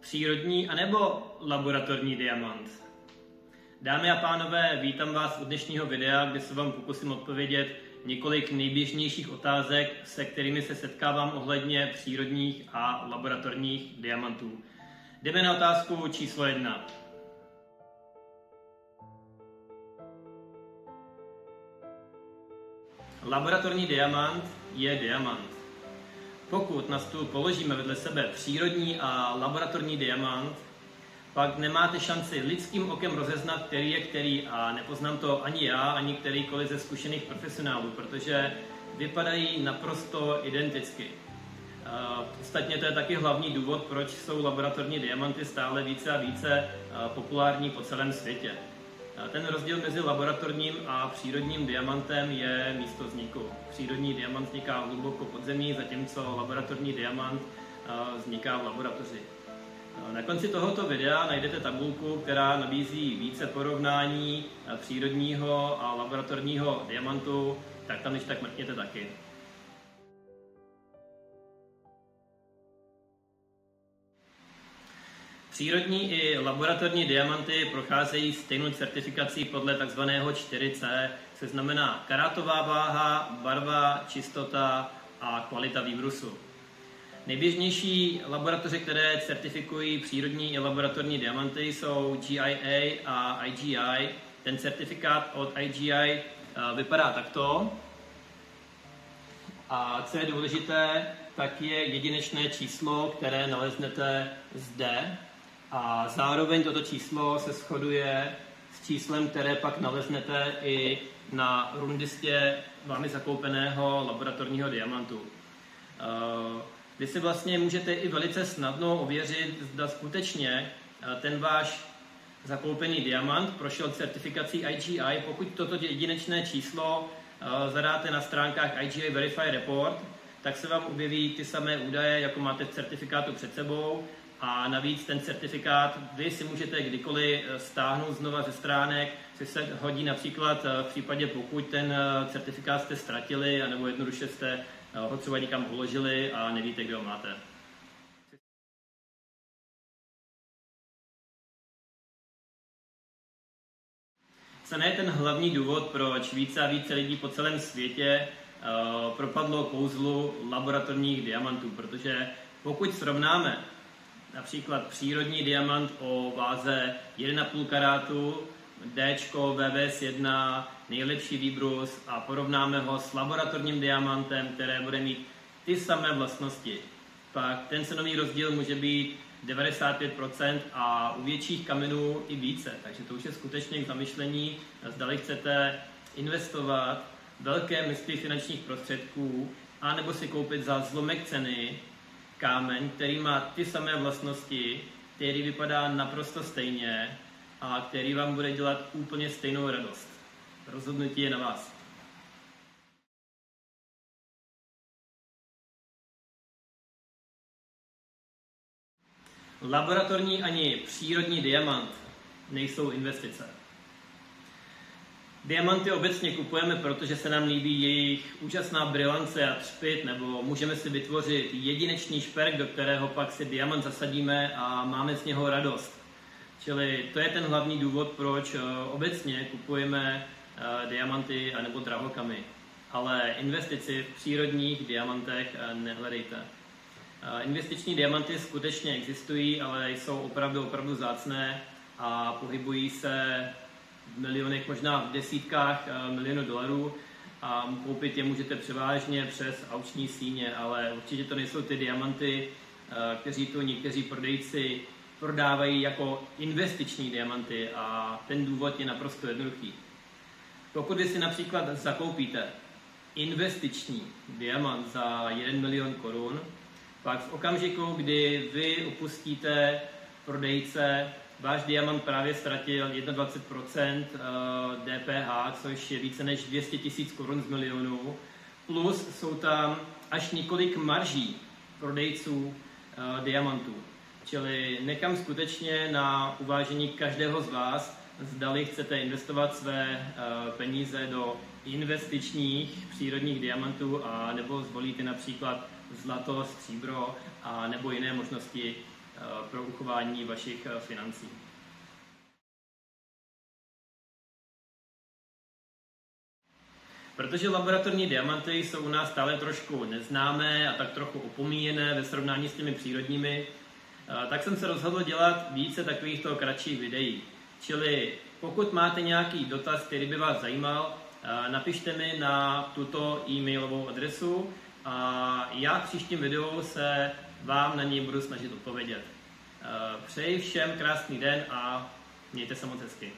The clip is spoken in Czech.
přírodní anebo laboratorní diamant? Dámy a pánové, vítám vás u dnešního videa, kde se vám pokusím odpovědět několik nejběžnějších otázek, se kterými se setkávám ohledně přírodních a laboratorních diamantů. Jdeme na otázku číslo 1. Laboratorní diamant je diamant. Pokud na stůl položíme vedle sebe přírodní a laboratorní diamant, pak nemáte šanci lidským okem rozeznat, který je který, a nepoznám to ani já, ani kterýkoliv ze zkušených profesionálů, protože vypadají naprosto identicky. Ostatně to je taky hlavní důvod, proč jsou laboratorní diamanty stále více a více populární po celém světě. Ten rozdíl mezi laboratorním a přírodním diamantem je místo vzniku. Přírodní diamant vzniká hluboko pod zemí, zatímco laboratorní diamant vzniká v laboratoři. Na konci tohoto videa najdete tabulku, která nabízí více porovnání přírodního a laboratorního diamantu, tak tam když tak mrkněte taky. Přírodní i laboratorní diamanty procházejí stejnou certifikací podle tzv. 4C, což znamená karátová váha, barva, čistota a kvalita výbrusu. Nejběžnější laboratoře, které certifikují přírodní i laboratorní diamanty, jsou GIA a IGI. Ten certifikát od IGI vypadá takto. A co je důležité, tak je jedinečné číslo, které naleznete zde. A zároveň toto číslo se shoduje s číslem, které pak naleznete i na rundistě vámi zakoupeného laboratorního diamantu. Vy si vlastně můžete i velice snadno ověřit, zda skutečně ten váš zakoupený diamant prošel certifikací IGI, pokud toto jedinečné číslo zadáte na stránkách IGI Verify Report, tak se vám objeví ty samé údaje, jako máte v certifikátu před sebou, a navíc ten certifikát vy si můžete kdykoliv stáhnout znova ze stránek, což se hodí například v případě, pokud ten certifikát jste ztratili, anebo jednoduše jste ho třeba někam uložili a nevíte, kde ho máte. Cena je ten hlavní důvod, proč více a více lidí po celém světě propadlo kouzlu laboratorních diamantů, protože pokud srovnáme například přírodní diamant o váze 1,5 karátu, Dčko, VVS1, nejlepší výbrus, a porovnáme ho s laboratorním diamantem, které bude mít ty samé vlastnosti, pak ten cenový rozdíl může být 95% a u větších kamenů i více. Takže to už je skutečně k zamyšlení, zdali chcete investovat velké množství finančních prostředků, anebo si koupit za zlomek ceny kámen, který má ty samé vlastnosti, který vypadá naprosto stejně a který vám bude dělat úplně stejnou radost. Rozhodnutí je na vás. Laboratorní ani přírodní diamant nejsou investice. Diamanty obecně kupujeme, protože se nám líbí jejich úžasná brilance a třpyt, nebo můžeme si vytvořit jedinečný šperk, do kterého pak si diamant zasadíme a máme z něho radost. Čili to je ten hlavní důvod, proč obecně kupujeme diamanty anebo drahokamy. Ale investici v přírodních diamantech nehledejte. Investiční diamanty skutečně existují, ale jsou opravdu vzácné a pohybují se v milionech, možná v desítkách milionů dolarů, a koupit je můžete převážně přes aukční síně, ale určitě to nejsou ty diamanty, kteří tu někteří prodejci prodávají jako investiční diamanty, a ten důvod je naprosto jednoduchý. Pokud vy si například zakoupíte investiční diamant za 1 milion korun, pak v okamžiku, kdy vy opustíte prodejce, váš diamant právě ztratil 21% DPH, což je více než 200 000 korun z milionu, plus jsou tam až několik marží prodejců diamantů. Čili nechám skutečně na uvážení každého z vás, zdali chcete investovat své peníze do investičních přírodních diamantů, a nebo zvolíte například zlato, stříbro a nebo jiné možnosti pro uchování vašich financí. Protože laboratorní diamanty jsou u nás stále trošku neznámé a tak trochu opomíjené ve srovnání s těmi přírodními, tak jsem se rozhodl dělat více takovýchto kratších videí. Čili pokud máte nějaký dotaz, který by vás zajímal, napište mi na tuto e-mailovou adresu a já v příštím videu se vám na něj budu snažit odpovědět. Přeji všem krásný den a mějte se moc hezky.